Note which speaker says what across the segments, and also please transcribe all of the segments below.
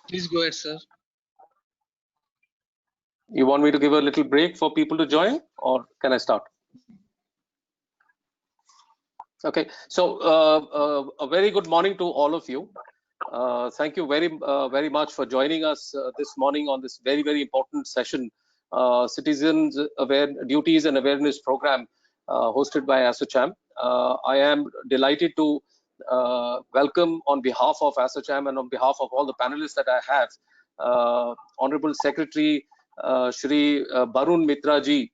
Speaker 1: Please go ahead, sir.
Speaker 2: You want me to give a little break for people to join, or can I start? Okay, so a very good morning to all of you. Thank you very much for joining us this morning on this very important session, Citizens Duties and Awareness Program, hosted by ASSOCHAM. I am delighted to welcome on behalf of ASSOCHAM and on behalf of all the panelists that I have, Honorable Secretary Shri Barun Mitra ji,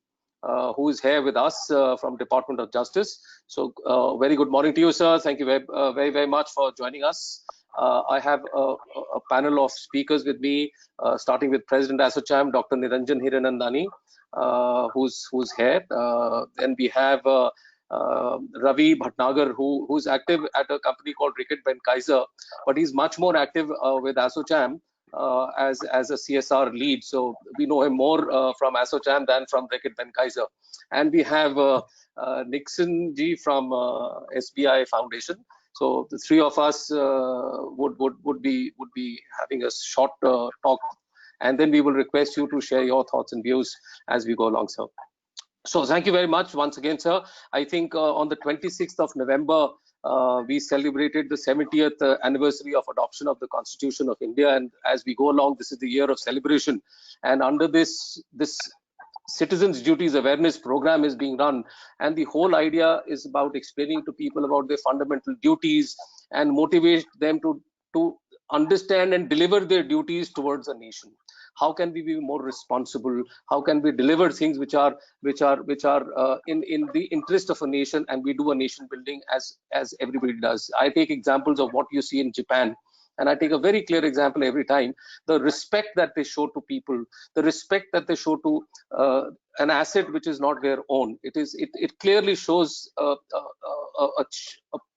Speaker 2: who is here with us from Department of Justice. So very good morning to you, sir. Thank you very much for joining us. I have a panel of speakers with me, starting with President ASSOCHAM, Dr. Niranjan Hiranandani, who's here. Then we have Ravi Bhatnagar, who's active at a company called Reckitt Benckiser, but he's much more active with ASSOCHAM as a CSR lead. So we know him more from ASSOCHAM than from Reckitt Benckiser. And we have Nixon ji from SBI Foundation. So the three of us would be having a short talk, and then we will request you to share your thoughts and views as we go along, sir. So thank you very much once again, sir. I think on the 26th of November, we celebrated the 70th anniversary of adoption of the Constitution of India, and as we go along, this is the year of celebration. And under this Citizens Duties Awareness Program is being run, and the whole idea is about explaining to people about their fundamental duties and motivate them to understand and deliver their duties towards a nation. How can we be more responsible? How can we deliver things which are in the interest of a nation, and we do a nation building as everybody does? I take examples of what you see in Japan, and I take a very clear example every time: the respect that they show to people, the respect that they show to an asset which is not their own. It clearly shows a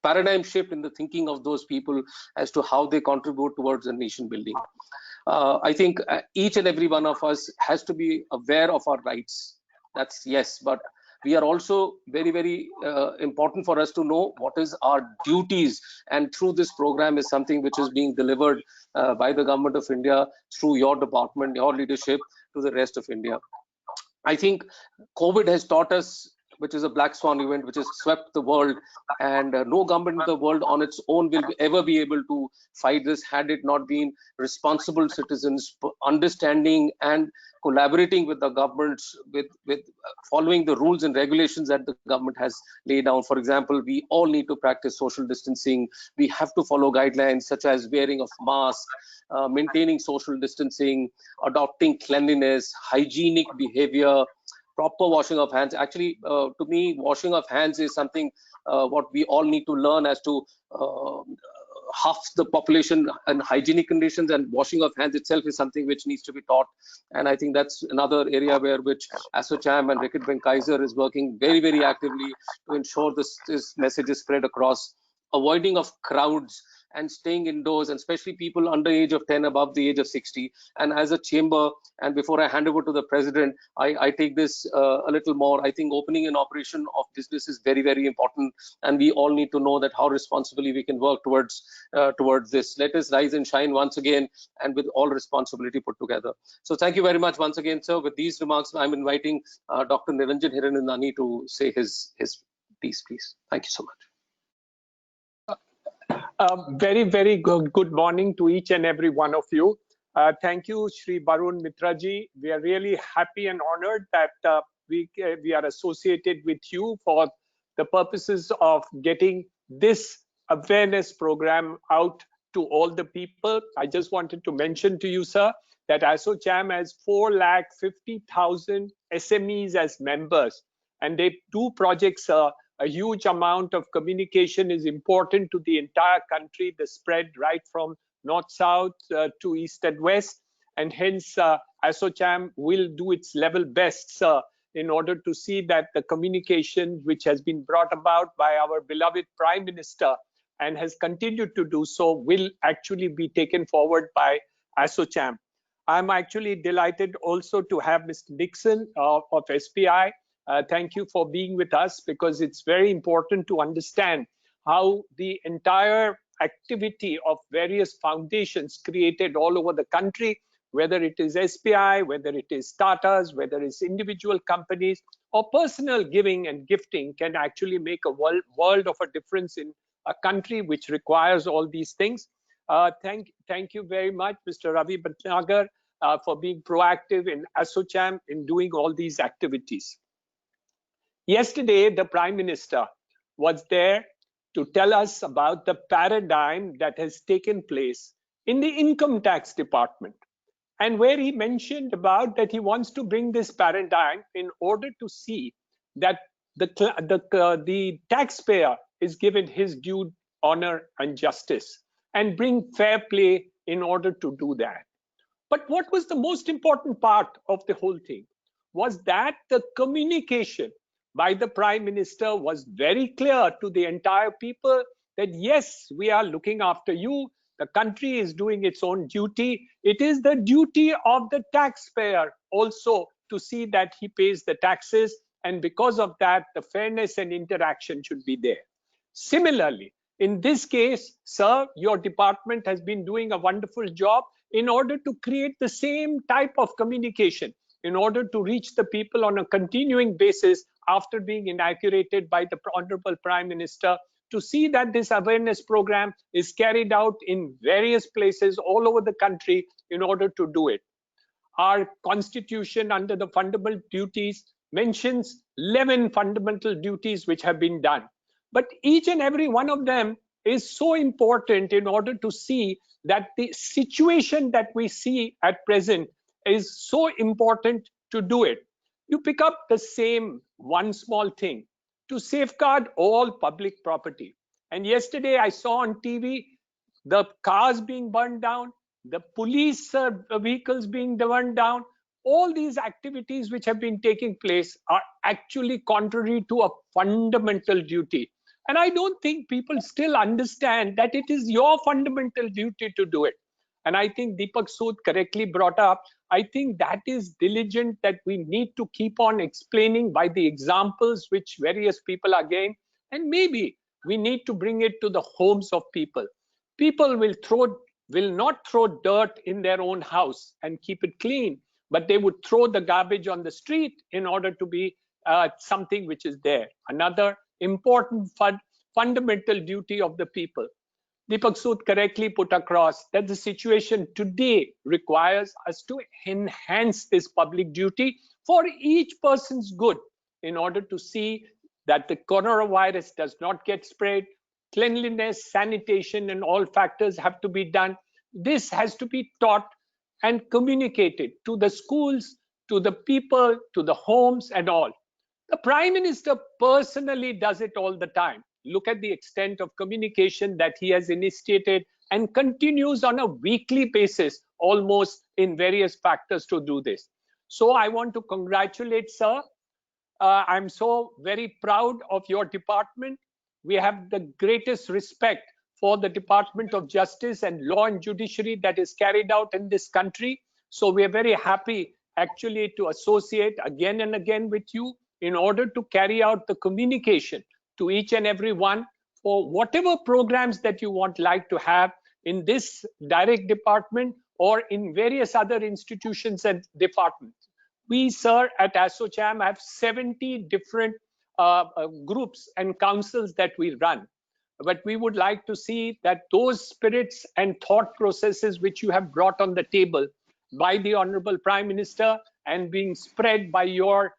Speaker 2: paradigm shift in the thinking of those people as to how they contribute towards a nation building. I think each and every one of us has to be aware of our rights. That's yes, but we are also very important for us to know what is our duties, and through this program is something which is being delivered by the Government of India through your department, your leadership, to the rest of India. I think COVID has taught us, which is a black swan event which has swept the world, and no government in the world on its own will ever be able to fight this had it not been responsible citizens understanding and collaborating with the governments, with following the rules and regulations that the government has laid down. For example, we all need to practice social distancing. We have to follow guidelines such as wearing of mask, maintaining social distancing, adopting cleanliness, hygienic behavior, proper washing of hands. Actually, to me, washing of hands is something what we all need to learn, as to half the population and hygienic conditions, and washing of hands itself is something which needs to be taught. And I think that's another area which ASSOCHAM and Reckitt Benckiser is working very actively to ensure this message is spread across. Avoiding of crowds and staying indoors, and especially people under age of 10, above the age of 60. And as a chamber, and before I hand over to the president, I take this a little more. I think opening and operation of business is very important, and we all need to know that how responsibly we can work towards this. Let us rise and shine once again, and with all responsibility put together. So thank you very much once again, sir. With these remarks, I'm inviting Dr. Niranjan Hiranandani to say his piece, please. Thank you so much.
Speaker 3: Very good morning to each and every one of you. Thank you, Shri Barun Mitra ji. We are really happy and honored that we are associated with you for the purposes of getting this awareness program out to all the people. I just wanted to mention to you, sir, that ASSOCHAM has 450,000 SMEs as members, and they do projects. A huge amount of communication is important to the entire country, the spread right from north-south to east and west, and hence ASSOCHAM will do its level best, sir, in order to see that the communication which has been brought about by our beloved Prime Minister and has continued to do so will actually be taken forward by ASSOCHAM. I'm actually delighted also to have Mr. Nixon of SBI. Thank you for being with us, because it's very important to understand how the entire activity of various foundations created all over the country, whether it is SBI, whether it is Tatas, whether it's individual companies, or personal giving and gifting can actually make a world of a difference in a country which requires all these things. Thank you very much, Mr. Ravi Bhatnagar, for being proactive in ASSOCHAM in doing all these activities. Yesterday, the Prime Minister was there to tell us about the paradigm that has taken place in the income tax department, and where he mentioned about that he wants to bring this paradigm in order to see that the taxpayer is given his due honor and justice, and bring fair play in order to do that. But what was the most important part of the whole thing was that the communication by the Prime Minister was very clear to the entire people that yes, we are looking after you. The country is doing its own duty. It is the duty of the taxpayer also to see that he pays the taxes. And because of that, the fairness and interaction should be there. Similarly, in this case, sir, your department has been doing a wonderful job in order to create the same type of communication, in order to reach the people on a continuing basis after being inaugurated by the Honorable Prime Minister, to see that this awareness program is carried out in various places all over the country in order to do it. Our constitution under the fundamental duties mentions 11 fundamental duties which have been done. But each and every one of them is so important in order to see that the situation that we see at present is so important to do it. You pick up the same one small thing to safeguard all public property. And yesterday I saw on TV the cars being burned down, the police vehicles being burned down. All these activities which have been taking place are actually contrary to a fundamental duty. And I don't think people still understand that it is your fundamental duty to do it. And I think Deepak Sood correctly brought up, I think that is diligent, that we need to keep on explaining by the examples which various people are giving. And maybe we need to bring it to the homes of people. People will not throw dirt in their own house and keep it clean, but they would throw the garbage on the street in order to be something which is there. Another important fundamental duty of the people. Deepak Sood correctly put across that the situation today requires us to enhance this public duty for each person's good in order to see that the coronavirus does not get spread. Cleanliness, sanitation, and all factors have to be done. This has to be taught and communicated to the schools, to the people, to the homes and all. The Prime Minister personally does it all the time. Look at the extent of communication that he has initiated and continues on a weekly basis, almost in various factors to do this. So I want to congratulate, sir. I'm so very proud of your department. We have the greatest respect for the Department of Justice and Law and Judiciary that is carried out in this country. So we are very happy actually to associate again and again with you in order to carry out the communication to each and every one for whatever programs that you want like to have in this direct department or in various other institutions and departments. We, sir, at ASSOCHAM have 70 different groups and councils that we run. But we would like to see that those spirits and thought processes which you have brought on the table by the Honorable Prime Minister and being spread by your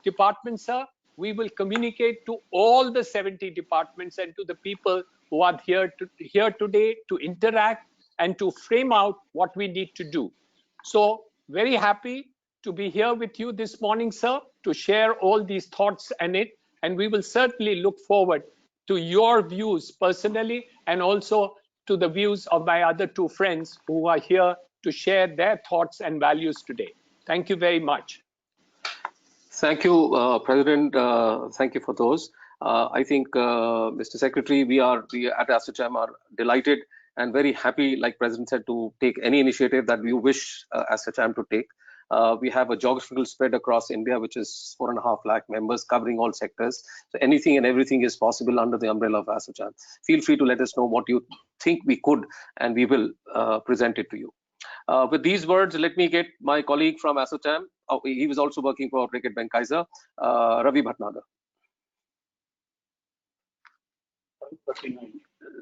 Speaker 3: department, sir, we will communicate to all the 70 departments and to the people who are here today to interact and to frame out what we need to do. So very happy to be here with you this morning, sir, to share all these thoughts and we will certainly look forward to your views personally and also to the views of my other two friends who are here to share their thoughts and values today. Thank you very much.
Speaker 2: Thank you, President. Thank you for those. I think, Mr. Secretary, we at ASSOCHAM are delighted and very happy, like President said, to take any initiative that you wish ASSOCHAM to take. We have a geographical spread across India, which is 4.5 lakh members covering all sectors. So anything and everything is possible under the umbrella of ASSOCHAM. Feel free to let us know what you think we could and we will present it to you. With these words, let me get my colleague from ASSOCHAM. Oh, he was also working for Reckitt Benckiser, Ravi Bhatnagar.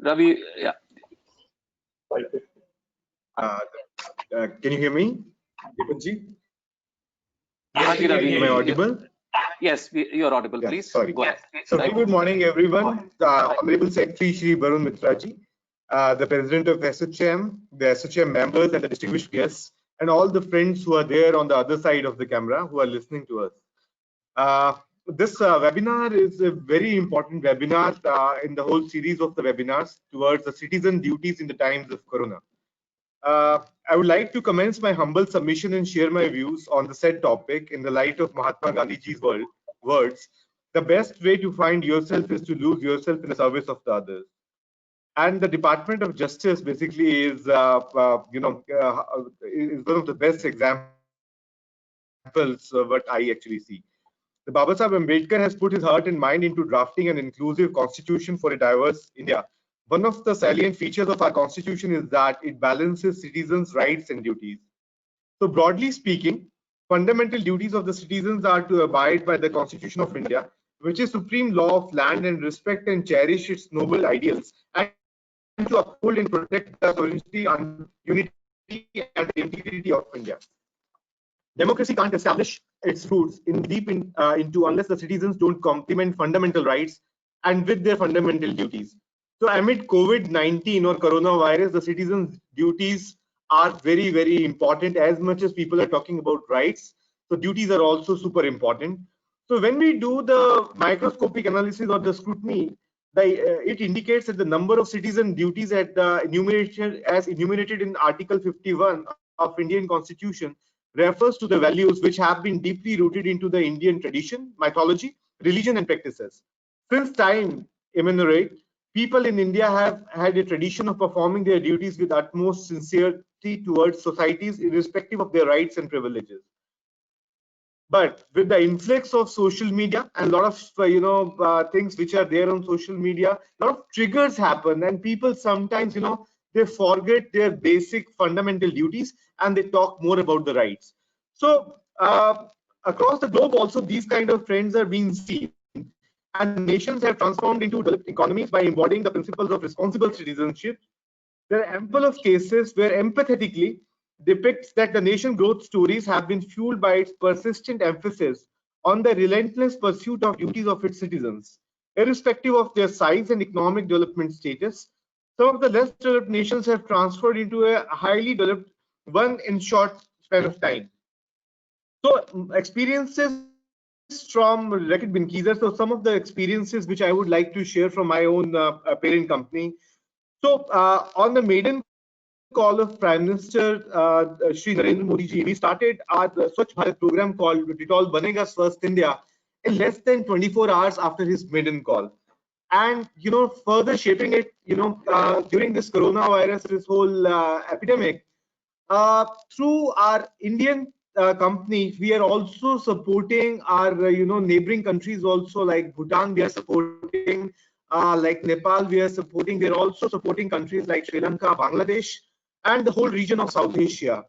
Speaker 2: Ravi, yeah.
Speaker 1: Can you hear me, Deepakji?
Speaker 2: Yes, Ravi.
Speaker 1: Am I audible?
Speaker 2: Yes, you're audible.
Speaker 1: Yeah,
Speaker 2: please
Speaker 1: sorry.
Speaker 2: go ahead.
Speaker 1: So, very good morning, everyone. Honorable Secretary Shri Barun Mitraji, the President of ASSOCHAM, the ASSOCHAM members, and the distinguished guests, and all the friends who are there on the other side of the camera who are listening to us. This webinar is a very important webinar in the whole series of the webinars towards the citizen duties in the times of Corona. I would like to commence my humble submission and share my views on the said topic in the light of Mahatma Gandhiji's words. The best way to find yourself is to lose yourself in the service of the others. And the Department of Justice basically is, is one of the best examples of what I actually see. The Baba Sahib Ambedkar has put his heart and mind into drafting an inclusive constitution for a diverse India. One of the salient features of our constitution is that it balances citizens' rights and duties. So broadly speaking, fundamental duties of the citizens are to abide by the Constitution of India, which is supreme law of land, and respect and cherish its noble ideals, and to uphold and protect the sovereignty and unity and the integrity of India. Democracy can't establish its roots into unless the citizens don't complement fundamental rights and with their fundamental duties. So amid COVID-19 or coronavirus, the citizens' duties are very, very important. As much as people are talking about rights, so duties are also super important. So when we do the microscopic analysis or the scrutiny, it indicates that the number of citizen duties as enumerated in Article 51 of Indian Constitution refers to the values which have been deeply rooted into the Indian tradition, mythology, religion, and practices. Since time immemorial, people in India have had a tradition of performing their duties with utmost sincerity towards societies, irrespective of their rights and privileges. But with the influx of social media and a lot of things which are there on social media, a lot of triggers happen, and people sometimes they forget their basic fundamental duties and they talk more about the rights. So across the globe also these kind of trends are being seen, and nations have transformed into developed economies by embodying the principles of responsible citizenship. There are ample of cases where empathetically depicts that the nation growth stories have been fueled by its persistent emphasis on the relentless pursuit of duties of its citizens, irrespective of their size and economic development status. Some of the less developed nations have transferred into a highly developed one in short span of time. So experiences from Reckitt Benckiser. So some of the experiences which I would like to share from my own parent company. So on the maiden call of Prime Minister Shri Narendra Modi ji, we started our Swachh Bharat program called Dettol Banega Swasth India in less than 24 hours after his maiden call. And further shaping it, during this coronavirus, this whole epidemic, through our Indian company, we are also supporting our neighboring countries also, like Bhutan. We are supporting, like Nepal. We are supporting. We are also supporting countries like Sri Lanka, Bangladesh, and the whole region of South Asia.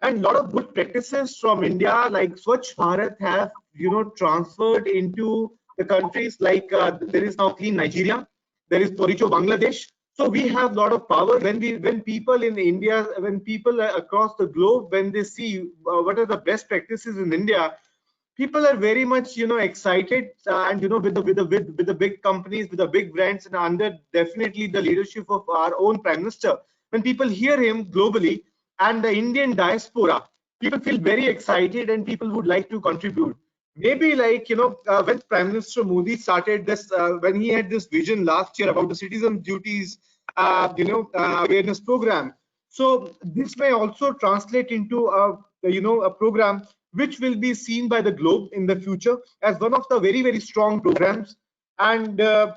Speaker 1: And a lot of good practices from India, like Swachh Bharat, have transferred into the countries like there is now Clean Nigeria, there is Toricho Bangladesh. So we have a lot of power when people in India, when people across the globe, when they see what are the best practices in India, people are very much excited, and with the big companies, with the big brands, and under definitely the leadership of our own Prime Minister. When people hear him globally and the Indian diaspora, people feel very excited and people would like to contribute. Maybe like when Prime Minister Modi started this, when he had this vision last year about the citizen duties awareness program. So this may also translate into a program which will be seen by the globe in the future as one of the very, very strong programs. And there's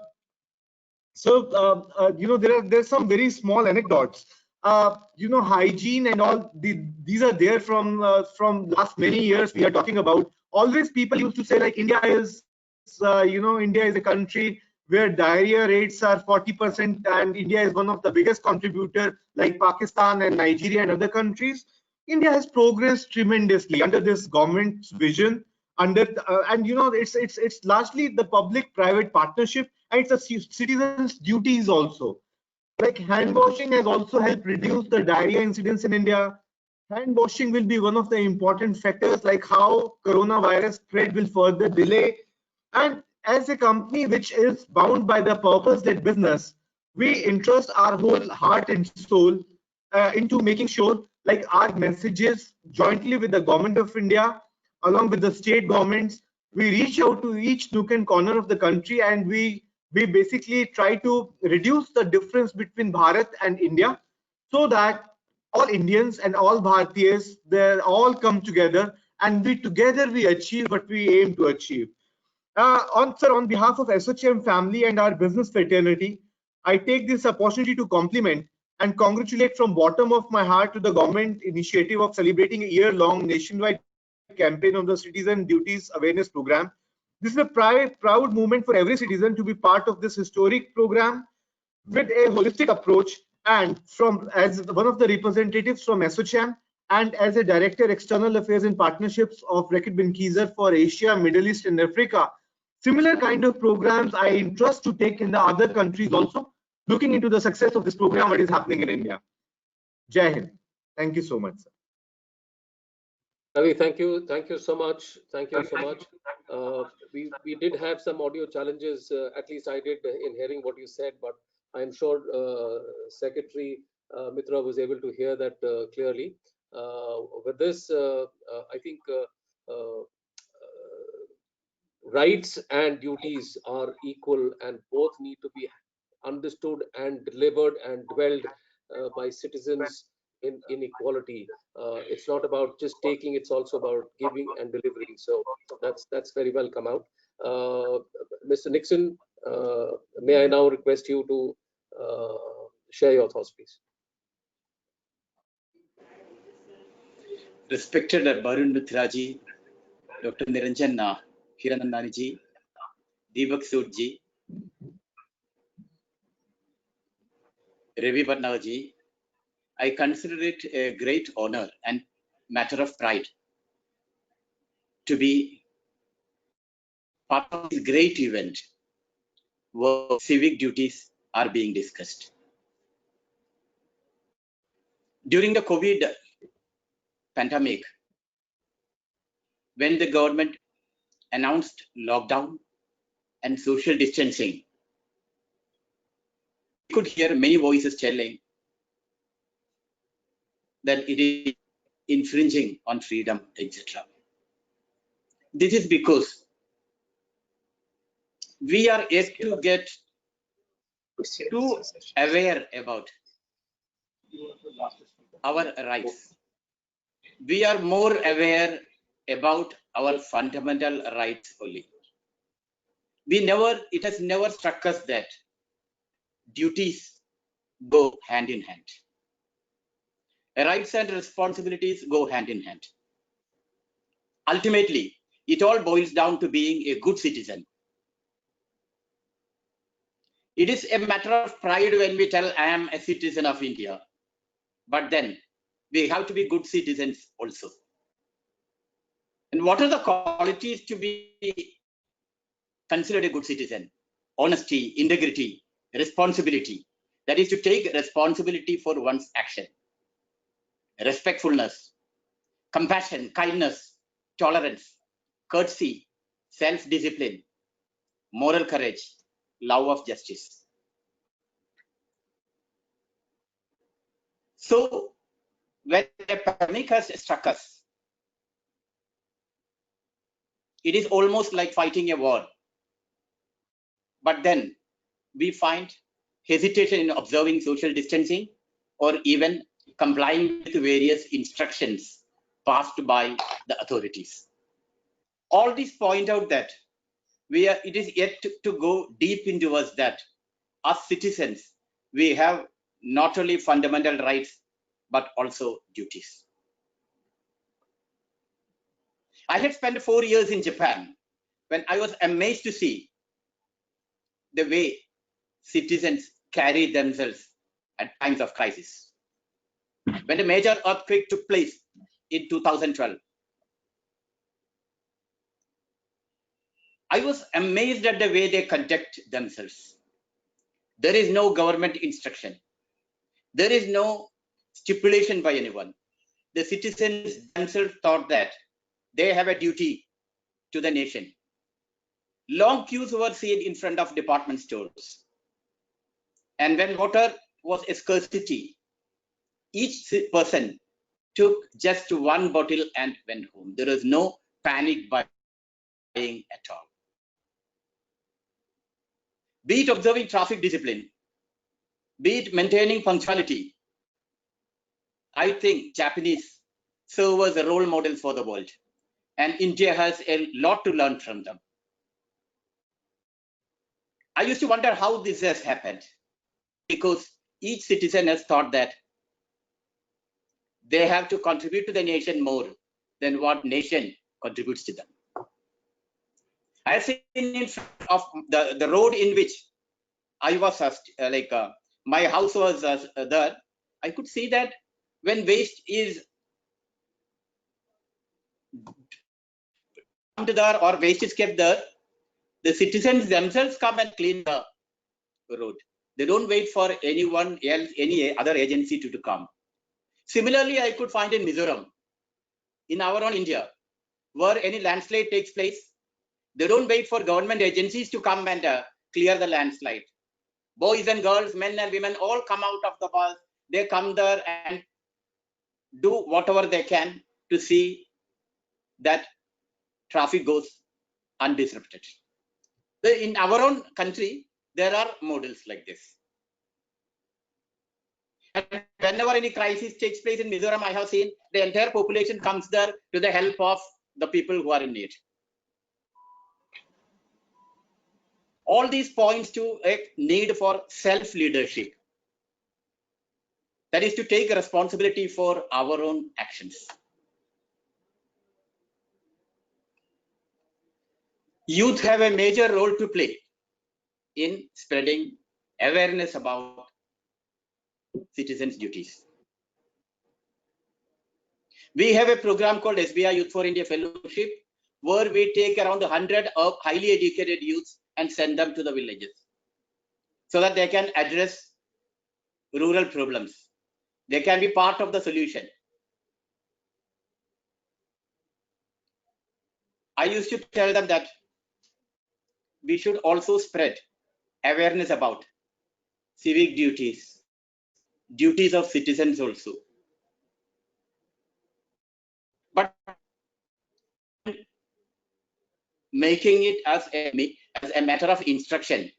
Speaker 1: some very small anecdotes. Hygiene and all these are there from last many years. We are talking about. Always people used to say like India is a country where diarrhea rates are 40%, and India is one of the biggest contributor, like Pakistan and Nigeria and other countries. India has progressed tremendously under this government's vision. And it's largely the public-private partnership, and it's a citizens' duties also. Like hand washing has also helped reduce the diarrhea incidence in India. Hand washing will be one of the important factors, like how coronavirus spread will further delay. And as a company which is bound by the purpose-led business, we entrust our whole heart and soul into making sure, like our messages jointly with the government of India, along with the state governments, we reach out to each nook and corner of the country, and we basically try to reduce the difference between Bharat and India, so that all Indians and all Bharatiyas, they all come together, and we achieve what we aim to achieve. On behalf of SOCM family and our business fraternity, I take this opportunity to compliment and congratulate from bottom of my heart to the government initiative of celebrating a year-long nationwide campaign of the Citizen Duties Awareness Program. This is a proud moment for every citizen to be part of this historic program with a holistic approach. And from as one of the representatives from SOCM and as a director external affairs and partnerships of Reckitt Benckiser for Asia, Middle East and Africa, similar kind of programs I entrust to take in the other countries also, looking into the success of this program that is happening in India. Jai Hind. Thank you so much, sir.
Speaker 2: Ravi, thank you so much. Thank you so much. We did have some audio challenges, at least I did, in hearing what you said, but I'm sure Secretary Mitra was able to hear that clearly. With this, I think rights and duties are equal, and both need to be understood and delivered and dwelled by citizens in equality. It's not about just taking, it's also about giving and delivering. So that's very well come out. Mr. Nixon, may I now request you to share your thoughts, please.
Speaker 4: Respected Barun Mitra ji, Dr. Niranjan Hiranandani ji, Deepak Sood ji, Ravi Bhatnagar ji, I consider it a great honor and matter of pride to be part of this great event where civic duties are being discussed. During the COVID pandemic, when the government announced lockdown and social distancing, we could hear many voices telling that it is infringing on freedom, etc. This is because we are yet to get too aware about our rights. We are more aware about our fundamental rights only. It has never struck us that duties go hand in hand. Rights and responsibilities go hand in hand. Ultimately, it all boils down to being a good citizen. It is a matter of pride when we tell I am a citizen of India, but then we have to be good citizens also. And what are the qualities to be considered a good citizen? Honesty, integrity, responsibility. That is to take responsibility for one's action. Respectfulness, compassion, kindness, tolerance, courtesy, self-discipline, moral courage, love of justice. So when a pandemic has struck us, it is almost like fighting a war. But then we find hesitation in observing social distancing or even complying with various instructions passed by the authorities. All these point out that it is yet to go deep into us that as citizens, we have not only fundamental rights, but also duties. I had spent 4 years in Japan when I was amazed to see the way citizens carry themselves at times of crisis. When a major earthquake took place in 2012, I was amazed at the way they conduct themselves. There is no government instruction. There is no stipulation by anyone. The citizens themselves thought that they have a duty to the nation. Long queues were seen in front of department stores. And when water was a scarcity, each person took just one bottle and went home. There was no panic buying at all. Be it observing traffic discipline, be it maintaining punctuality, I think Japanese serve as a role model for the world, and India has a lot to learn from them. I used to wonder how this has happened, because each citizen has thought that they have to contribute to the nation more than what nation contributes to them. I have seen in front of the road in which I was my house was there. I could see that when waste is dumped there or waste is kept there, the citizens themselves come and clean the road. They don't wait for anyone else, any other agency to come. Similarly, I could find in Mizoram, in our own India, where any landslide takes place, they don't wait for government agencies to come and clear the landslide. Boys and girls, men and women all come out of the bus. They come there and do whatever they can to see that traffic goes undisrupted. In our own country, there are models like this. And whenever any crisis takes place in Mizoram, I have seen the entire population comes there to the help of the people who are in need. All these points to a need for self-leadership. That is to take responsibility for our own actions. Youth have a major role to play in spreading awareness about citizens' duties. We have a program called SBI Youth for India Fellowship, where we take around 100 of highly educated youths and send them to the villages so that they can address rural problems. They can be part of the solution. I used to tell them that we should also spread awareness about civic duties, duties of citizens also. But making it as a matter of instruction.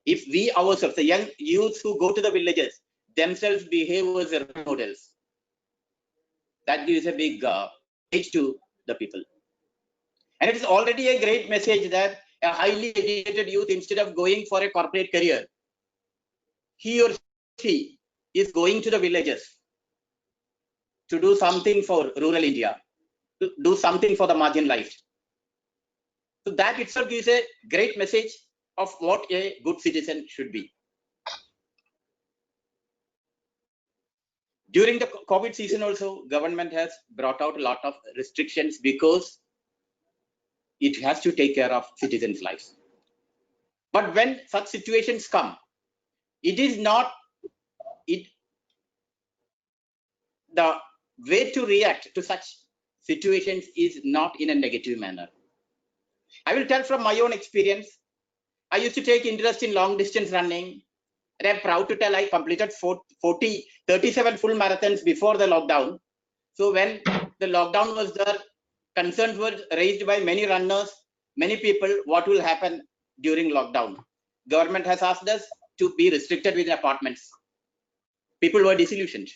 Speaker 4: If we ourselves, the young youths who go to the villages, themselves behave as role models, that gives a big age to the people. And it is already a great message that a highly educated youth, instead of going for a corporate career, he or she is going to the villages to do something for rural India, to do something for the marginalized. So that itself gives a great message of what a good citizen should be. During the COVID season also, government has brought out a lot of restrictions because it has to take care of citizens' lives. But when such situations come, it is not the way to react to such situations is not in a negative manner. I will tell from my own experience. I used to take interest in long distance running, and I'm proud to tell I completed 37 full marathons before the lockdown. So when the lockdown was there, concerns were raised by many runners, many people, what will happen during lockdown. Government has asked us to be restricted within apartments. People were disillusioned.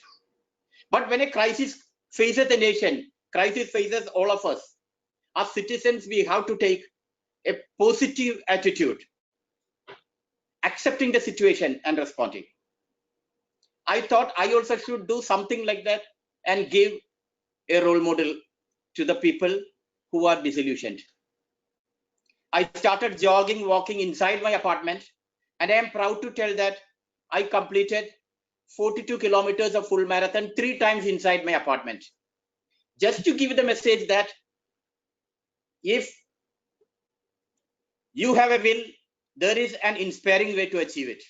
Speaker 4: But when a crisis faces the nation, crisis faces all of us. As citizens, we have to take a positive attitude, accepting the situation and responding. I thought I also should do something like that and give a role model to the people who are disillusioned. I started jogging, walking inside my apartment And I am proud to tell that I completed 42 kilometers of full marathon 3 times inside my apartment. Just to give the message that if you have a will, there is an inspiring way to achieve it.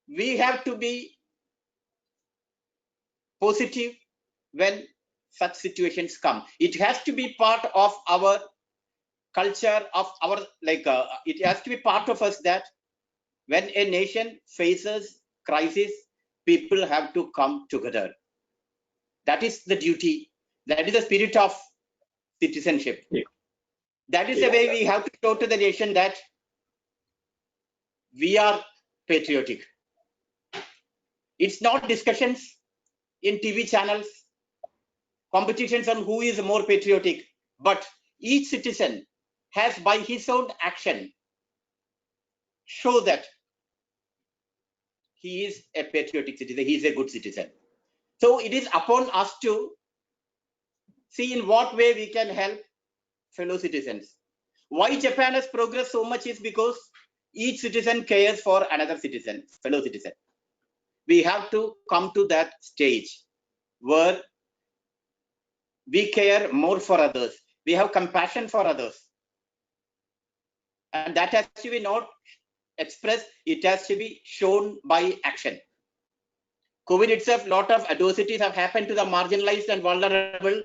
Speaker 4: We have to be positive when such situations come. It has to be part of our culture, of our it has to be part of us that when a nation faces crisis, people have to come together. That is the duty. That is the spirit of citizenship.
Speaker 3: Yeah.
Speaker 4: That is the way we have to show to the nation that we are patriotic. It's not discussions in TV channels, competitions on who is more patriotic, but each citizen has by his own action show that he is a patriotic citizen, he is a good citizen. So it is upon us to see in what way we can help fellow citizens. Why Japan has progressed so much is because each citizen cares for another citizen, fellow citizen. We have to come to that stage where we care more for others. We have compassion for others. And that has to be not expressed, it has to be shown by action. COVID itself, a lot of atrocities have happened to the marginalized and vulnerable.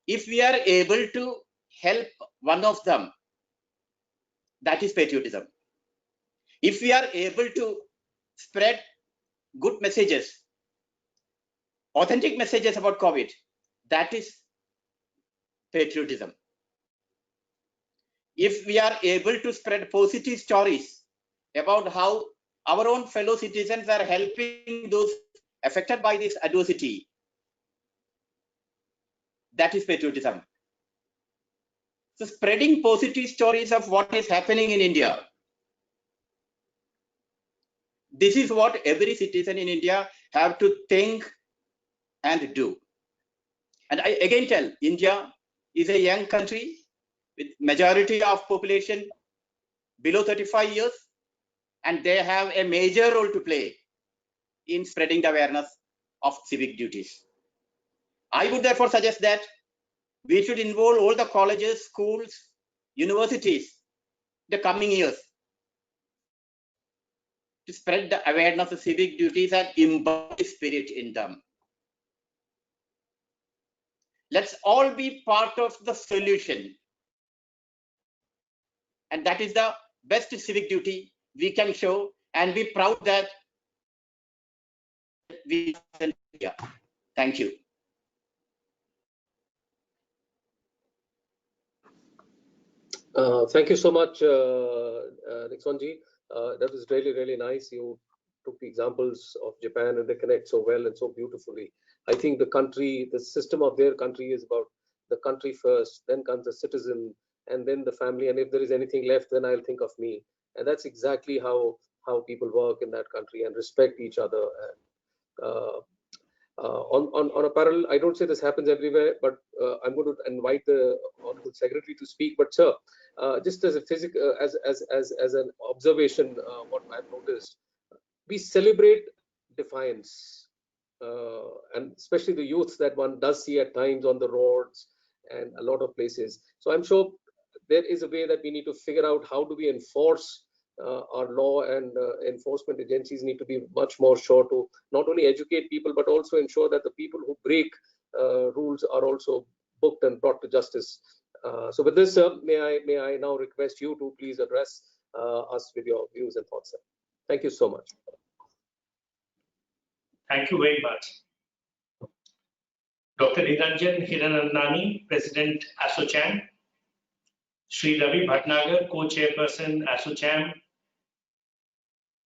Speaker 4: If we are able to help one of them, that is patriotism. If we are able to spread good messages, authentic messages about COVID, that is patriotism. If we are able to spread positive stories about how our own fellow citizens are helping those affected by this adversity, that is patriotism. So spreading positive stories of what is happening in India, this is what every citizen in India have to think and do. And I again tell, India is a young country with majority of population below 35 years, and they have a major role to play in spreading the awareness of civic duties. I would therefore suggest that we should involve all the colleges, schools, universities in the coming years to spread the awareness of civic duties and embody spirit in them. Let's all be part of the solution. And that is the best civic duty we can show, and be proud that we are here. Thank you.
Speaker 2: Thank you so much, Nixonji. That was really, really nice. You took the examples of Japan and they connect so well and so beautifully. I think the country, the system of their country is about the country first, then comes the citizen, and then the family. And if there is anything left, then I'll think of me. And that's exactly how people work in that country and respect each other. On a parallel, I don't say this happens everywhere, but I'm going to invite the Honorable Secretary to speak. But sir, just as a as an observation, what I've noticed, we celebrate defiance, and especially the youth that one does see at times on the roads and a lot of places. So I'm sure there is a way that we need to figure out how do we enforce our law, and enforcement agencies need to be much more sure to not only educate people, but also ensure that the people who break rules are also booked and brought to justice. So with this, sir, may I now request you to please address us with your views and thoughts, sir. Thank you so much.
Speaker 5: Thank you very much. Dr. Niranjan Hiranandani, President ASSOCHAM, Shri Ravi Bhatnagar, Co-Chairperson ASSOCHAM,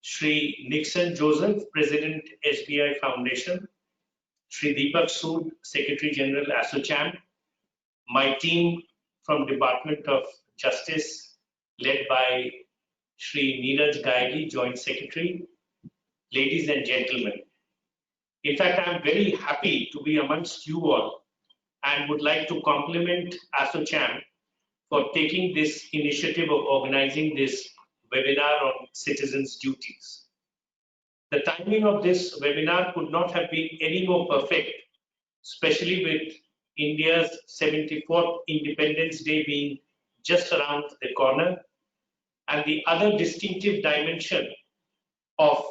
Speaker 5: Shri Nixon Joseph, President SBI Foundation, Shri Deepak Sood, Secretary General ASSOCHAM, my team from Department of Justice led by Shri Neeraj Gaigi, Joint Secretary, ladies and gentlemen. In fact, I'm very happy to be amongst you all and would like to compliment ASSOCHAM for taking this initiative of organizing this webinar on citizens' duties. The timing of this webinar could not have been any more perfect, especially with India's 74th Independence Day being just around the corner. And the other distinctive dimension of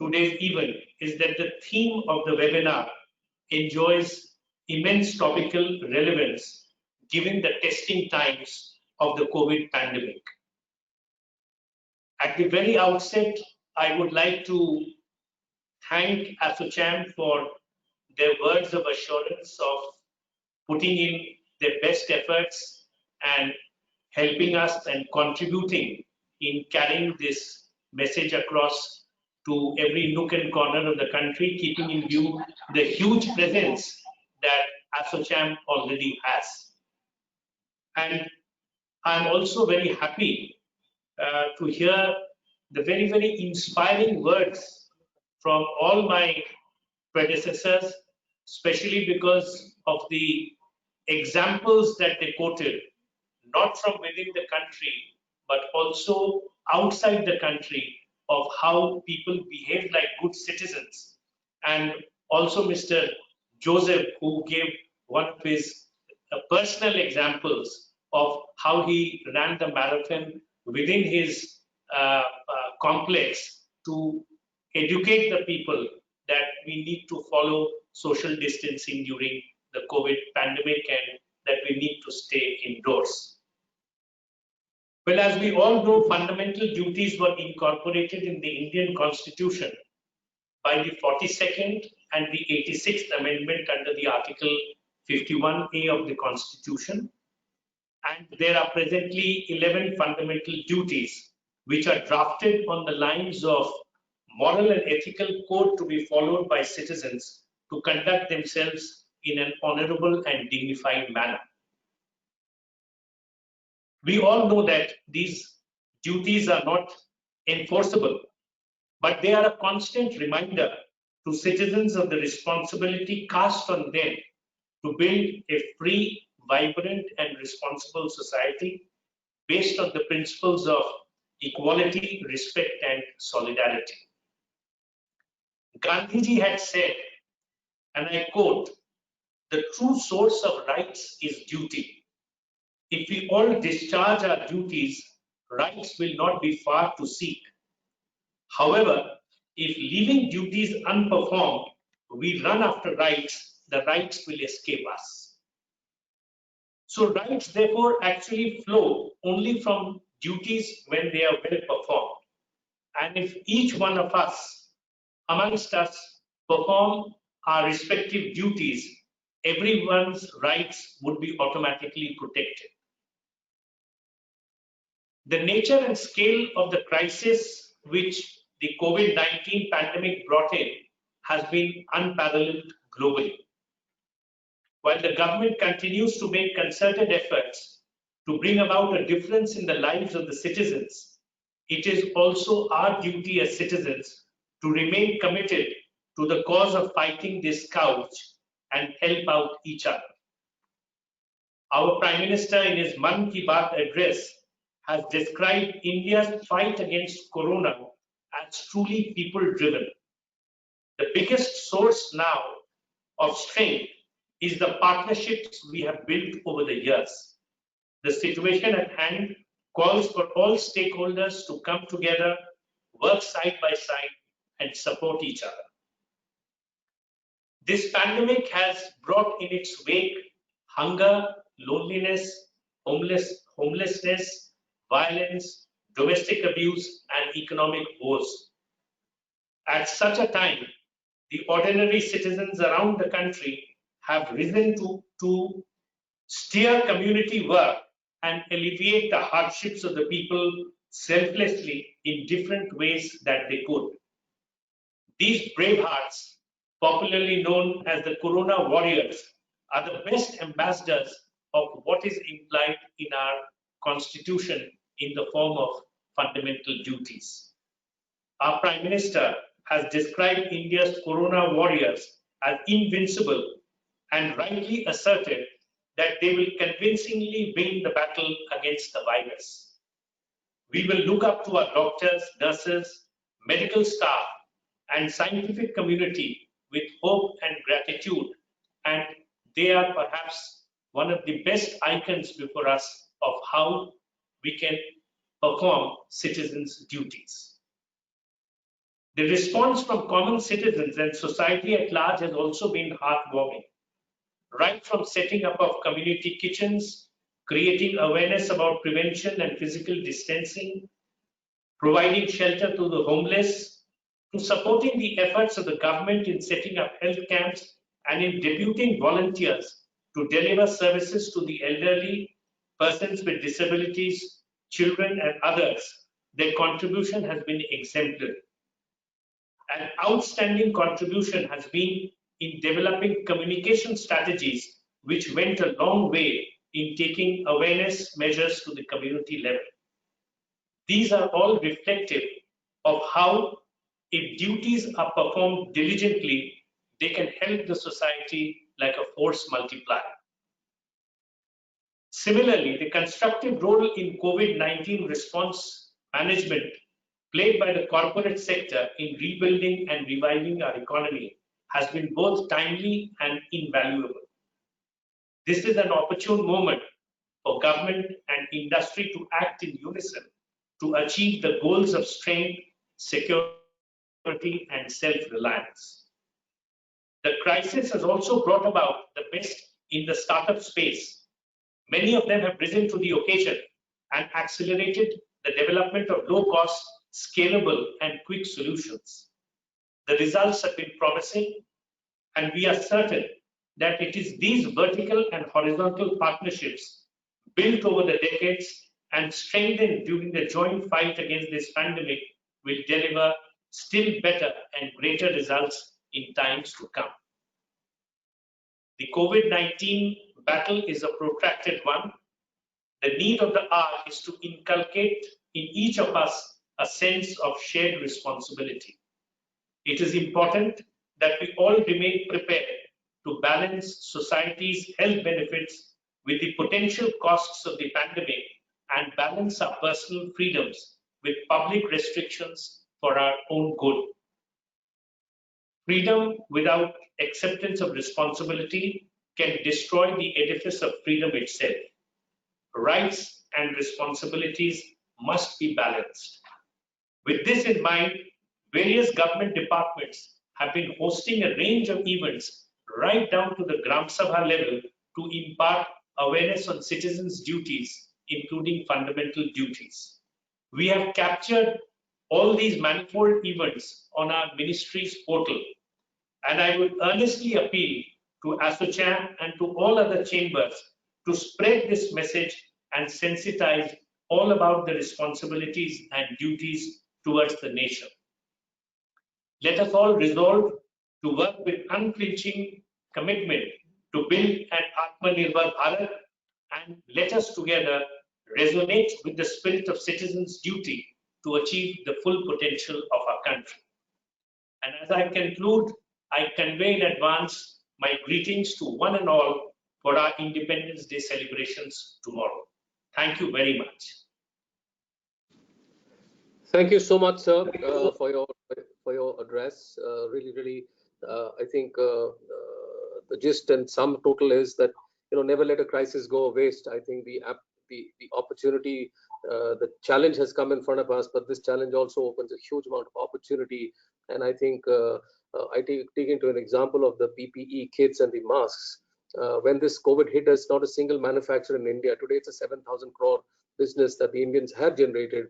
Speaker 5: today's event is that the theme of the webinar enjoys immense topical relevance given the testing times of the COVID pandemic. At the very outset, I would like to thank ASSOCHAM for their words of assurance of putting in their best efforts and helping us and contributing in carrying this message across to every nook and corner of the country, keeping in view the huge presence that ASSOCHAM already has. And I'm also very happy to hear the very, very inspiring words from all my predecessors, especially because of the examples that they quoted, not from within the country, but also outside the country, of how people behave like good citizens. And also Mr. Joseph, who gave one of his personal examples of how he ran the marathon within his complex to educate the people that we need to follow social distancing during the COVID pandemic and that we need to stay indoors. Well, as we all know, fundamental duties were incorporated in the Indian Constitution by the 42nd and the 86th Amendment under the Article 51A of the Constitution. And there are presently 11 fundamental duties which are drafted on the lines of moral and ethical code to be followed by citizens to conduct themselves in an honorable and dignified manner. We all know that these duties are not enforceable, but they are a constant reminder to citizens of the responsibility cast on them to build a free, vibrant, and responsible society based on the principles of equality, respect, and solidarity. Gandhiji had said, and I quote, "The true source of rights is duty. If we all discharge our duties, rights will not be far to seek. However, if leaving duties unperformed, we run after rights, the rights will escape us." So rights therefore actually flow only from duties when they are well performed. And if each one of us, amongst us, perform our respective duties, everyone's rights would be automatically protected. The nature and scale of the crisis which the COVID-19 pandemic brought in has been unparalleled globally. While the government continues to make concerted efforts to bring about a difference in the lives of the citizens, it is also our duty as citizens to remain committed to the cause of fighting this scourge and help out each other. Our Prime Minister in his Mann Ki Baat address has described India's fight against Corona as truly people-driven. The biggest source now of strength is the partnerships we have built over the years. The situation at hand calls for all stakeholders to come together, work side by side, and support each other. This pandemic has brought in its wake hunger, loneliness, homelessness, violence, domestic abuse, and economic woes. At such a time, the ordinary citizens around the country have risen to steer community work and alleviate the hardships of the people selflessly in different ways that they could. These brave hearts, popularly known as the Corona Warriors, are the best ambassadors of what is implied in our Constitution in the form of fundamental duties. Our Prime Minister has described India's Corona Warriors as invincible and rightly asserted that they will convincingly win the battle against the virus. We will look up to our doctors, nurses, medical staff, and scientific community with hope and gratitude, and they are perhaps one of the best icons before us of how we can perform citizens' duties. The response from common citizens and society at large has also been heartwarming, right from setting up of community kitchens, creating awareness about prevention and physical distancing, providing shelter to the homeless, to supporting the efforts of the government in setting up health camps and in deputing volunteers to deliver services to the elderly, persons with disabilities, children and others. Their contribution has been exemplary. An outstanding contribution has been in developing communication strategies which went a long way in taking awareness measures to the community level. These are all reflective of how, if duties are performed diligently, they can help the society like a force multiplier. Similarly, the constructive role in COVID-19 response management played by the corporate sector in rebuilding and reviving our economy has been both timely and invaluable. This is an opportune moment for government and industry to act in unison to achieve the goals of strength, security, and self-reliance. The crisis has also brought about the best in the startup space. Many of them have risen to the occasion and accelerated the development of low-cost, scalable, and quick solutions. The results have been promising, and we are certain that it is these vertical and horizontal partnerships built over the decades and strengthened during the joint fight against this pandemic will deliver still better and greater results in times to come. The COVID-19 battle is a protracted one. The need of the hour is to inculcate in each of us a sense of shared responsibility. It is important that we all remain prepared to balance society's health benefits with the potential costs of the pandemic and balance our personal freedoms with public restrictions for our own good. Freedom without acceptance of responsibility can destroy the edifice of freedom itself. Rights and responsibilities must be balanced. With this in mind, various government departments have been hosting a range of events right down to the Gram Sabha level to impart awareness on citizens' duties, including fundamental duties. We have captured all these manifold events on our ministry's portal, and I would earnestly appeal to ASSOCHAM and to all other chambers to spread this message and sensitize all about the responsibilities and duties towards the nation. Let us all resolve to work with unflinching commitment to build an Atmanirbhar Bharat, and let us together resonate with the spirit of citizens' duty to achieve the full potential of our country. And as I conclude, I convey in advance my greetings to one and all for our Independence Day celebrations tomorrow. Thank you very much.
Speaker 2: Thank you so much, sir, for your address. Really, I think the gist and sum total is that never let a crisis go waste. I think the opportunity, the challenge has come in front of us, but this challenge also opens a huge amount of opportunity. And I think I take into an example of the PPE kits and the masks. When this COVID hit us, not a single manufacturer in India. Today, it's a 7,000 crore business that the Indians have generated.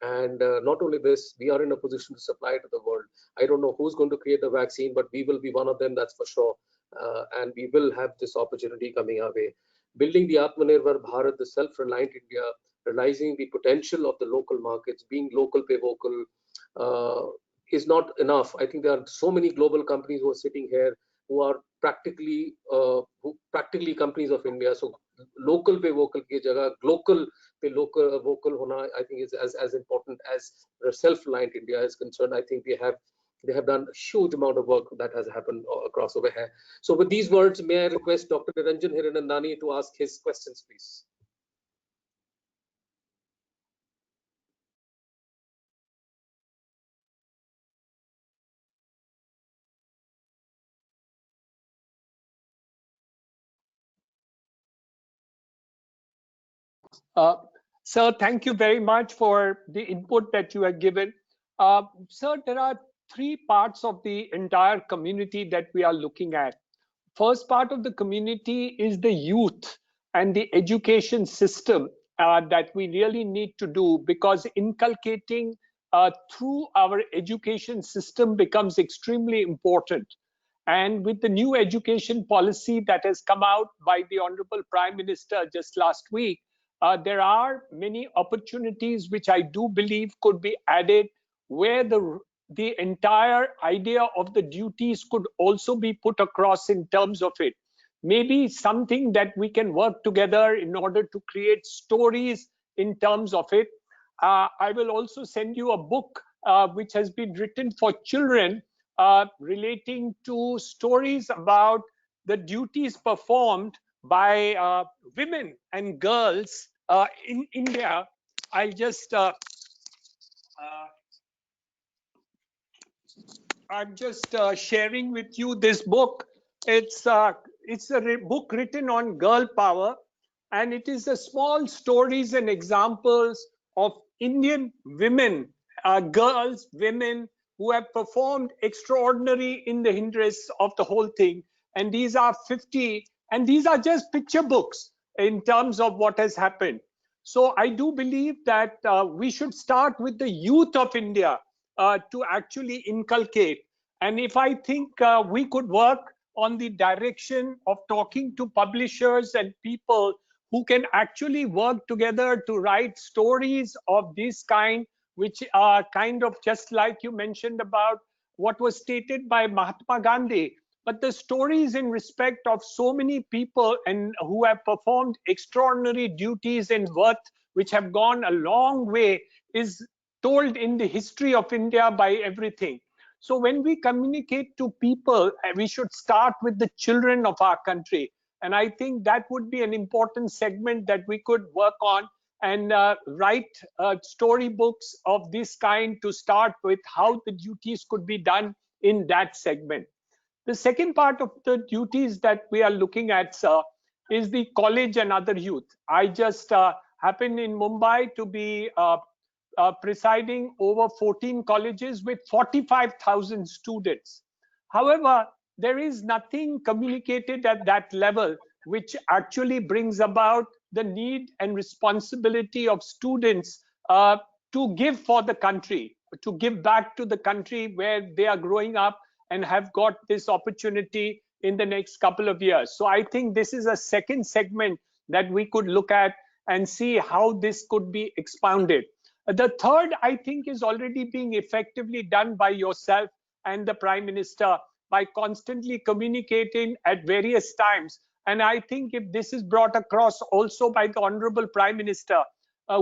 Speaker 2: And not only this, we are in a position to supply to the world. I don't know who's going to create the vaccine, but we will be one of them, that's for sure. And we will have this opportunity coming our way. Building the Atmanirbhar Bharat, the self-reliant India, realizing the potential of the local markets, being local, pay vocal, is not enough. I think there are so many global companies who are sitting here who are practically companies of India. So local pe vocal ki jagah, local pe vocal hona, I think is as important as self-reliant India is concerned. I think we have They have done a huge amount of work that has happened across over here. So with these words, may I request Dr. Niranjan Hiranandani to ask his questions, please.
Speaker 3: Sir, thank you very much for the input that you have given. Sir, there are three parts of the entire community that we are looking at. First part of the community is the youth and the education system that we really need to do, because inculcating through our education system becomes extremely important. And with the new education policy that has come out by the Honorable Prime Minister just last week, there are many opportunities which I do believe could be added, where the entire idea of the duties could also be put across in terms of it. Maybe something that we can work together in order to create stories in terms of it. I will also send you a book which has been written for children relating to stories about the duties performed by women and girls in India. I'm just sharing with you this book. It's a book written on girl power, and it is a small stories and examples of Indian women, girls, women who have performed extraordinary in the interest of the whole thing. And these are 50, and these are just picture books in terms of what has happened. So I do believe that we should start with the youth of India to actually inculcate. And if I think we could work on the direction of talking to publishers and people who can actually work together to write stories of this kind, which are kind of just like you mentioned about what was stated by Mahatma Gandhi, but the stories in respect of so many people and who have performed extraordinary duties and worth, which have gone a long way, is told in the history of India by everything. So when we communicate to people, we should start with the children of our country. And I think that would be an important segment that we could work on and write storybooks of this kind to start with, how the duties could be done in that segment. The second part of the duties that we are looking at, sir, is the college and other youth. I just happened in Mumbai to be presiding over 14 colleges with 45,000 students. However, there is nothing communicated at that level which actually brings about the need and responsibility of students to give for the country, to give back to the country where they are growing up and have got this opportunity in the next couple of years. So I think this is a second segment that we could look at and see how this could be expounded. The third, I think, is already being effectively done by yourself and the Prime Minister by constantly communicating at various times. And I think if this is brought across also by the Honorable Prime Minister,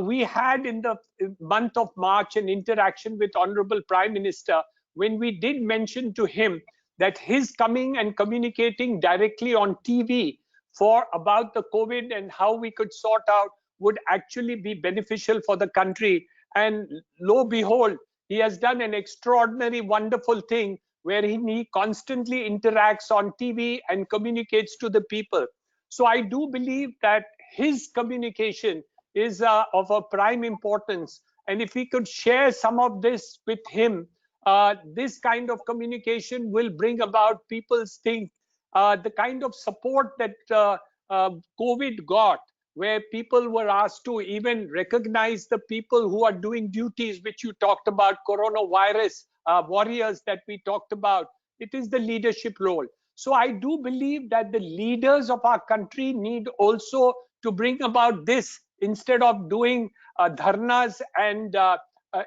Speaker 3: we had in the month of March an interaction with Honorable Prime Minister when we did mention to him that his coming and communicating directly on TV for about the COVID and how we could sort out would actually be beneficial for the country. And lo and behold, he has done an extraordinary, wonderful thing where he constantly interacts on TV and communicates to the people. So I do believe that his communication is of a prime importance. And if we could share some of this with him, this kind of communication will bring about people's think, the kind of support that COVID got, where people were asked to even recognize the people who are doing duties, which you talked about, coronavirus warriors that we talked about. It is the leadership role. So I do believe that the leaders of our country need also to bring about this, instead of doing dharnas and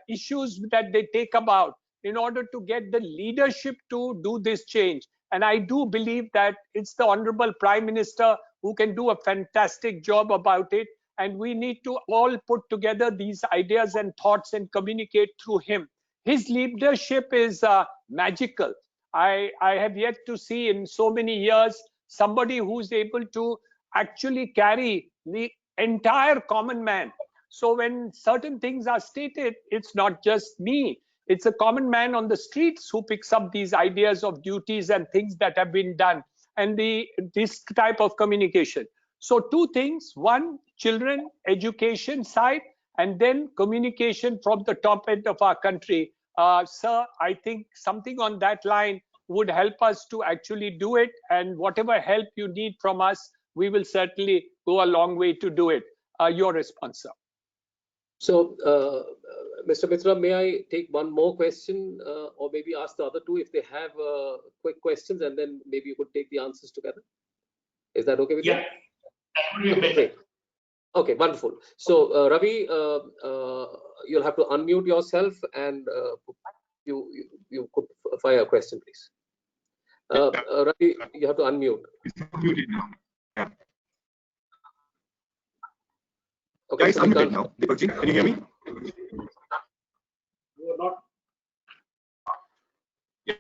Speaker 3: issues that they take about, in order to get the leadership to do this change. And I do believe that it's the Honorable Prime Minister who can do a fantastic job about it. And we need to all put together these ideas and thoughts and communicate through him. His leadership is magical. I have yet to see in so many years somebody who's able to actually carry the entire common man. So when certain things are stated, it's not just me. It's a common man on the streets who picks up these ideas of duties and things that have been done, and this type of communication. So two things: one, children education side, and then communication from the top end of our country. Sir, I think something on that line would help us to actually do it, and whatever help you need from us, we will certainly go a long way to do it. Your response, sir.
Speaker 6: So, Mr. Mitra, may I take one more question, or maybe ask the other two if they have quick questions, and then maybe you could take the answers together? Is that okay with you?
Speaker 5: Yeah, that would be better.
Speaker 6: Okay. Okay, wonderful. So, Ravi, you'll have to unmute yourself, and you could fire a question, please. Ravi, you have to unmute.
Speaker 1: Muted now. Yeah.
Speaker 6: Okay,
Speaker 1: Guys,
Speaker 6: so we
Speaker 1: unmuted
Speaker 6: can't.
Speaker 1: now. Deepakji, can you hear me? Yeah.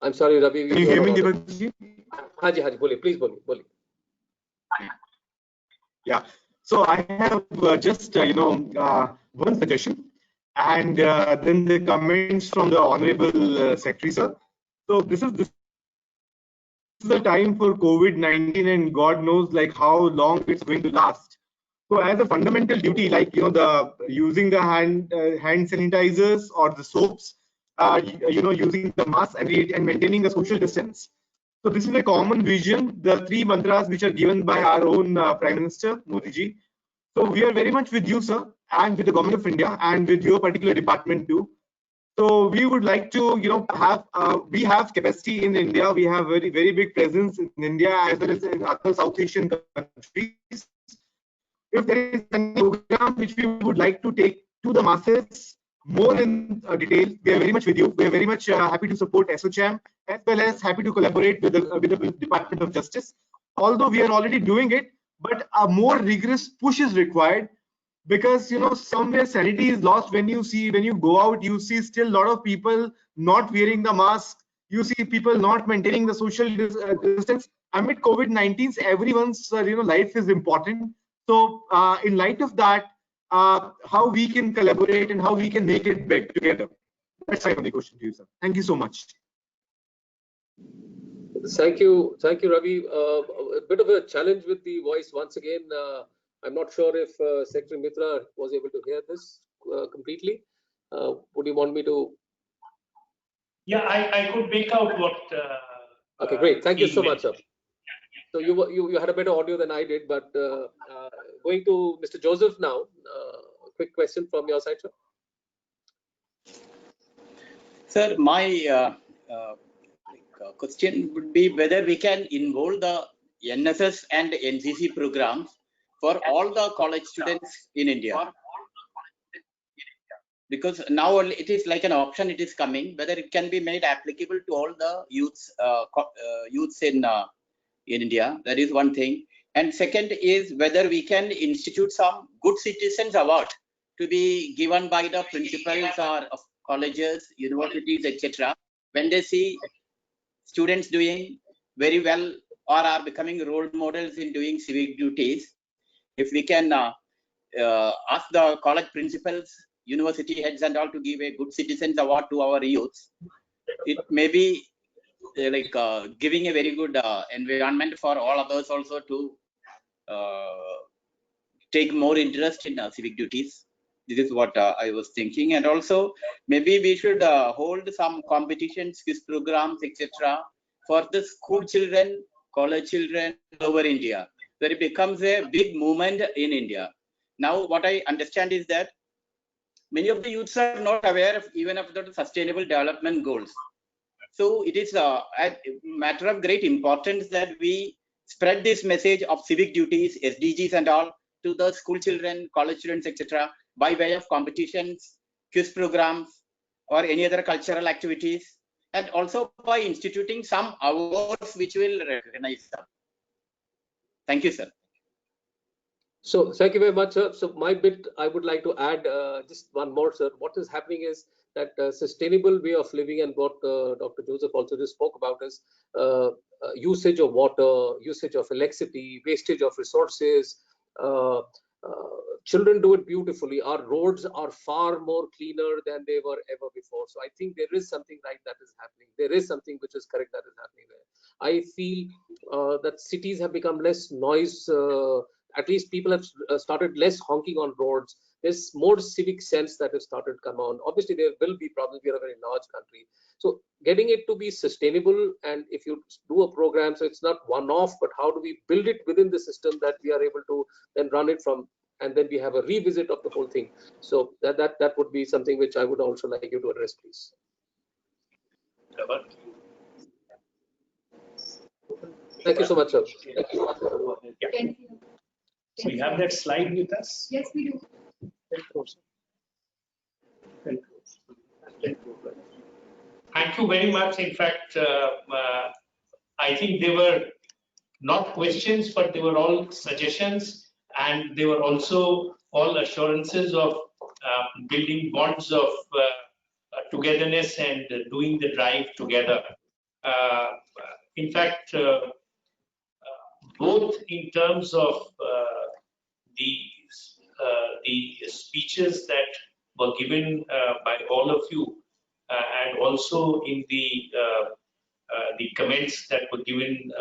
Speaker 6: I'm sorry, Ravi.
Speaker 1: Can you hear me, Deepakji?
Speaker 6: Haji, boliye, please boliye.
Speaker 1: Yeah. So I have just one suggestion, and then the comments from the Honorable Secretary, sir. So this is the time for COVID-19, and God knows like how long it's going to last. So as a fundamental duty, like the using the hand sanitizers or the soaps, using the mask and maintaining the social distance. So this is a common vision, the three mantras which are given by our own Prime Minister Modi ji. So we are very much with you, sir, and with the Government of India, and with your particular department too. So we would like to, we have capacity in India. We have very big presence in India as well as in other South Asian countries. If there is any program which we would like to take to the masses more in detail, we are very much with you. We are very much happy to support SOCHAM, as well as happy to collaborate with the Department of Justice. Although we are already doing it, but a more rigorous push is required, because somewhere sanity is lost. When you go out, you see still a lot of people not wearing the mask. You see people not maintaining the social distance. Amid COVID-19, everyone's life is important. So in light of that, how we can collaborate and how we can make it big together. That's my only question to you, sir. Thank you so much.
Speaker 6: Thank you, Ravi. A bit of a challenge with the voice once again. I'm not sure if Secretary Mitra was able to hear this completely. Would you want me to?
Speaker 5: Yeah, I could make out what.
Speaker 6: Okay, great. Thank you so much, sir. So you had a better audio than I did, but going to Mr. Joseph now. Quick question from your side, sir.
Speaker 4: Sir, my question would be whether we can involve the NSS and NCC programs for all the college students in India. Because now it is like an option, it is coming, whether it can be made applicable to all the youths in India. That is one thing. And second is whether we can institute some good citizens award to be given by the principals or of colleges, universities, etc. when they see students doing very well or are becoming role models in doing civic duties. If we can ask the college principals, university heads and all to give a good citizens award to our youths, it may be giving a very good environment for all others also to take more interest in civic duties. This is what I was thinking. And also maybe we should hold some competitions, quiz programs, etc. for the school children, college children over India, where it becomes a big movement in India. Now what I understand is that many of the youths are not aware of even of the sustainable development goals. So it is a matter of great importance that we spread this message of civic duties, SDGs and all to the school children, college students, etc. by way of competitions, quiz programs, or any other cultural activities, and also by instituting some awards which will recognize them. Thank you, sir.
Speaker 6: So thank you very much, sir. So my bit, I would like to add just one more, sir. What is happening is that sustainable way of living, and what Dr. Joseph also just spoke about, is usage of water, usage of electricity, wastage of resources. Children do it beautifully. Our roads are far more cleaner than they were ever before. So I think there is something right that is happening. There is something which is correct that is happening there. I feel that cities have become less noise. At least people have started less honking on roads. There's more civic sense that has started come on. Obviously, there will be problems. We are a very large country. So getting it to be sustainable, and if you do a program, so it's not one-off, but how do we build it within the system that we are able to then run it from, and then we have a revisit of the whole thing. So that would be something which I would also like you to address, please. Thank you so much, sir. Thank you.
Speaker 5: Yeah. So we have that slide with us?
Speaker 7: Yes, we do.
Speaker 5: Thank you very much. In fact, I think they were not questions, but they were all suggestions, and they were also all assurances of building bonds of togetherness and doing the drive together. In fact, both in terms of the speeches that were given by all of you, and also in the comments that were given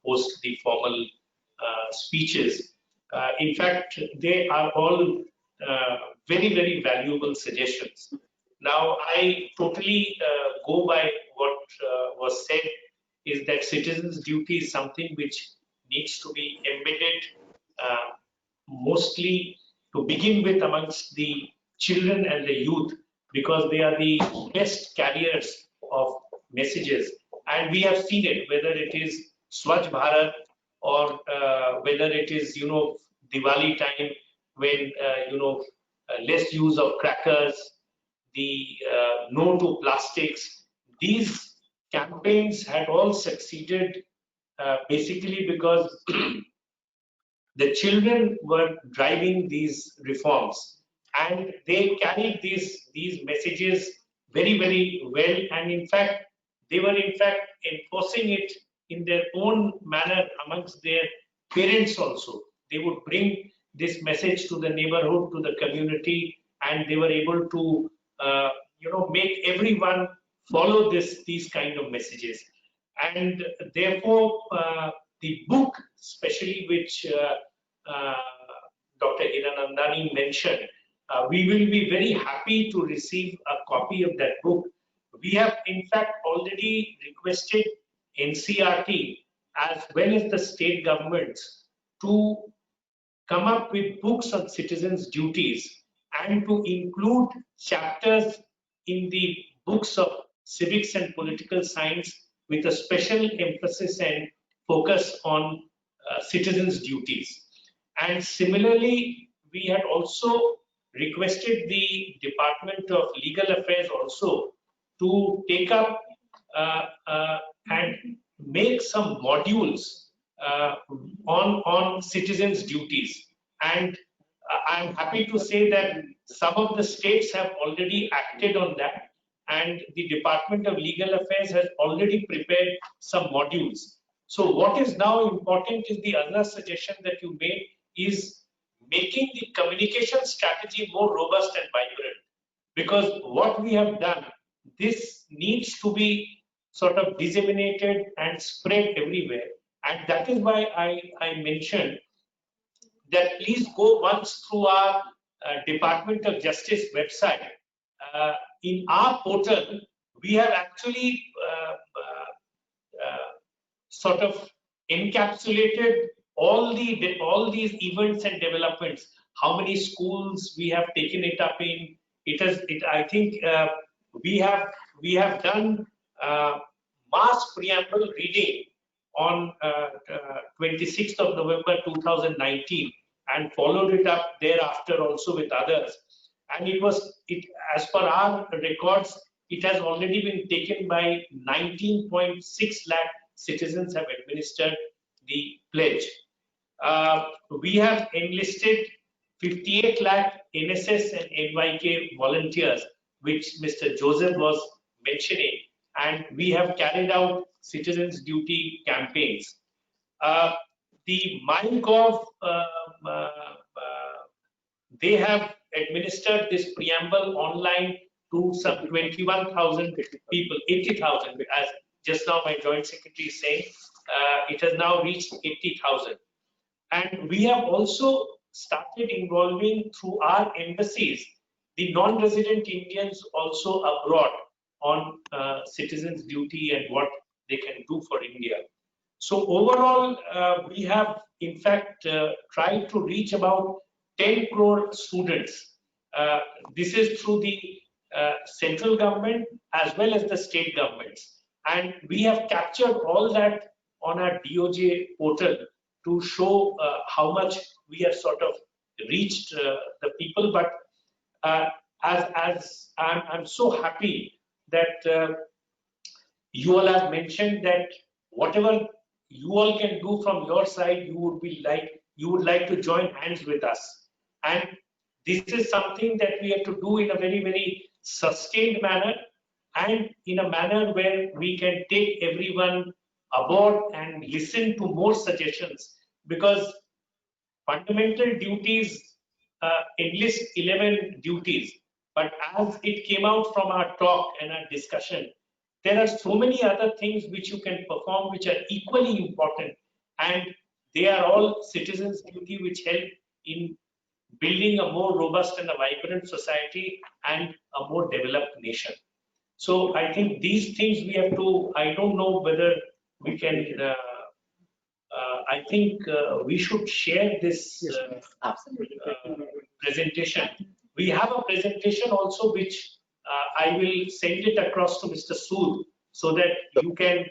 Speaker 5: post the formal speeches. In fact, they are all very, very valuable suggestions. Now, I totally go by what was said, is that citizens' duty is something which needs to be embedded mostly to begin with amongst the children and the youth, because they are the best carriers of messages. And we have seen it, whether it is Swachh Bharat or whether it is, Diwali time, when, less use of crackers, the no to plastics. These campaigns had all succeeded basically because the children were driving these reforms, and they carried these messages very, very well. And in fact, they were enforcing it in their own manner amongst their parents also. They would bring this message to the neighborhood, to the community, and they were able to, make everyone follow these kind of messages. And therefore, the book, especially which Dr. Hiranandani mentioned, we will be very happy to receive a copy of that book. We have, in fact, already requested NCERT as well as the state governments to come up with books on citizens' duties and to include chapters in the books of civics and political science with a special emphasis and focus on citizens' duties. And similarly, we had also requested the Department of Legal Affairs also to take up and make some modules on citizens' duties. And I'm happy to say that some of the states have already acted on that, and the Department of Legal Affairs has already prepared some modules. So what is now important is the other suggestion that you made is making the communication strategy more robust and vibrant. Because what we have done, this needs to be sort of disseminated and spread everywhere. And that is why I mentioned that please go once through our Department of Justice website. In our portal, we have actually sort of encapsulated all these events and developments. How many schools we have taken it up in? I think we have done mass preamble reading on 26th of November 2019 and followed it up thereafter also with others. And as per our records, it has already been taken by 19.6 lakh citizens have administered the pledge. We have enlisted 58 lakh NSS and NYK volunteers, which Mr. Joseph was mentioning, and we have carried out citizens' duty campaigns. The MyGov, they have administered this preamble online to some 21,000 people, 80,000, as just now my joint secretary is saying. It has now reached 80,000. And we have also started involving through our embassies the non-resident Indians also abroad on citizens' duty and what they can do for India. So overall, we have in fact tried to reach about 10 crore students. This is through the central government as well as the state governments. And we have captured all that on our DOJ portal to show how much we have sort of reached the people. But as I'm so happy that you all have mentioned that whatever you all can do from your side, you would like to join hands with us. And this is something that we have to do in a very, very sustained manner, and in a manner where we can take everyone aboard and listen to more suggestions, because fundamental duties enlist 11 duties. But as it came out from our talk and our discussion, there are so many other things which you can perform which are equally important, and they are all citizens' duty which help in building a more robust and a vibrant society and a more developed nation. So I think these things we have to, I don't know whether we can, I think we should share this presentation. We have a presentation also which I will send it across to Mr. Sood so that you can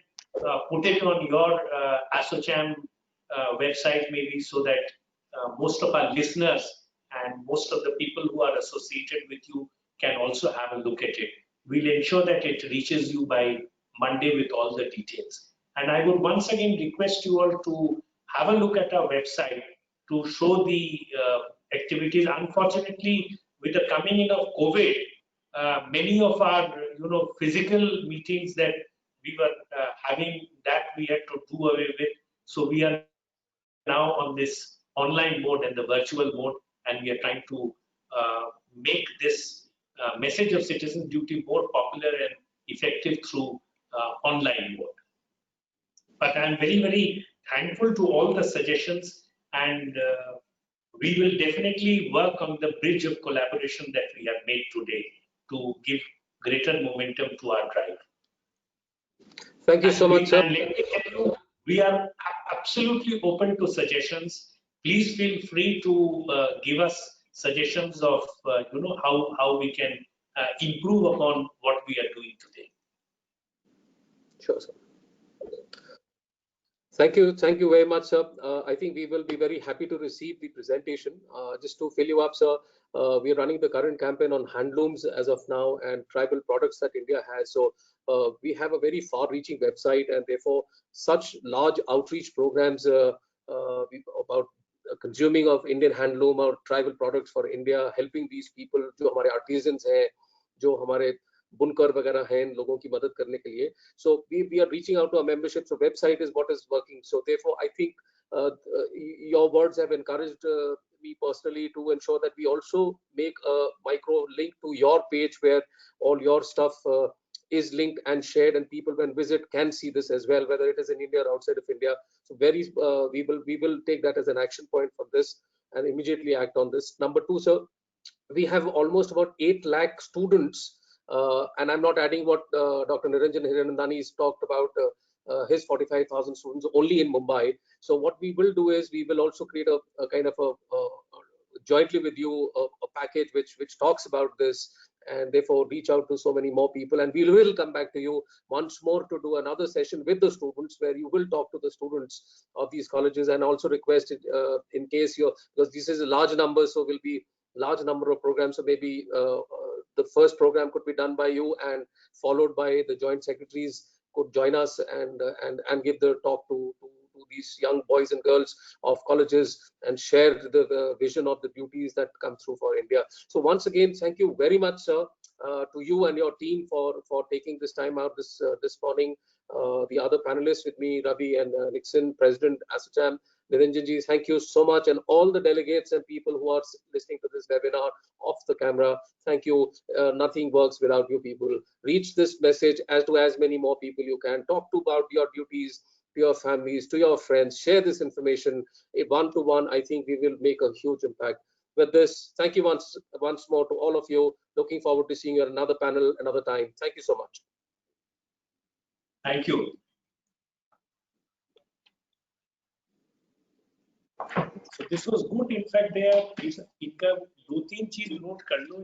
Speaker 5: put it on your ASSOCHAM website maybe, so that most of our listeners and most of the people who are associated with you can also have a look at it. We'll ensure that it reaches you by Monday with all the details. And I would once again request you all to have a look at our website to show the activities. Unfortunately, with the coming in of COVID, many of our physical meetings that we were having, that we had to do away with. So we are now on this online mode and the virtual mode, and we are trying to make this message of citizen duty more popular and effective through online mode. But I'm very, very thankful to all the suggestions, and we will definitely work on the bridge of collaboration that we have made today to give greater momentum to our drive.
Speaker 6: Thank you so much, sir.
Speaker 5: And let me tell you, we are absolutely open to suggestions. Please feel free to give us suggestions of how we can improve upon what we are doing today.
Speaker 6: Sure, sir. Thank you very much, sir. I think we will be very happy to receive the presentation. Just to fill you up, sir, we are running the current campaign on handlooms as of now and tribal products that India has. So we have a very far-reaching website, and therefore such large outreach programs about consuming of Indian handloom or tribal products for India, helping these people, जो हमारे artisans हैं, जो हमारे बुनकर वगैरह हैं, इन लोगों की मदद करने के लिए. So we are reaching out to our membership. So website is what is working. So therefore, I think your words have encouraged me personally to ensure that we also make a micro link to your page where all your stuff is linked and shared, and people when visit can see this as well, whether it is in India or outside of India. So we will take that as an action point for this and immediately act on this. Number two, sir, we have almost about 8 lakh students, and I'm not adding what Dr. Niranjan Hiranandani has talked about, his 45,000 students only in Mumbai. So what we will do is we will also create a kind of a jointly with you a package which talks about this, and therefore reach out to so many more people. And we will come back to you once more to do another session with the students where you will talk to the students of these colleges, and also request in case because this is a large number, so will be large number of programs. So maybe the first program could be done by you, and followed by the joint secretaries could join us and give the talk to these young boys and girls of colleges and share the vision of the duties that come through for India. So once again, thank you very much, sir, to you and your team for taking this time out this morning. The other panelists with me, Ravi and Nixon, President ASSOCHAM, Niranjan ji, thank you so much, and all the delegates and people who are listening to this webinar off the camera, thank you. Nothing works without you people. Reach this message to as many more people you can. Talk about your duties to your families, to your friends. Share this information one-to-one. I think we will make a huge impact. With this, thank you once more to all of you. Looking forward to seeing you at another panel another time. Thank you so much.
Speaker 5: Thank you. So this was good. In fact, इनका 2-3 चीज note कर लो.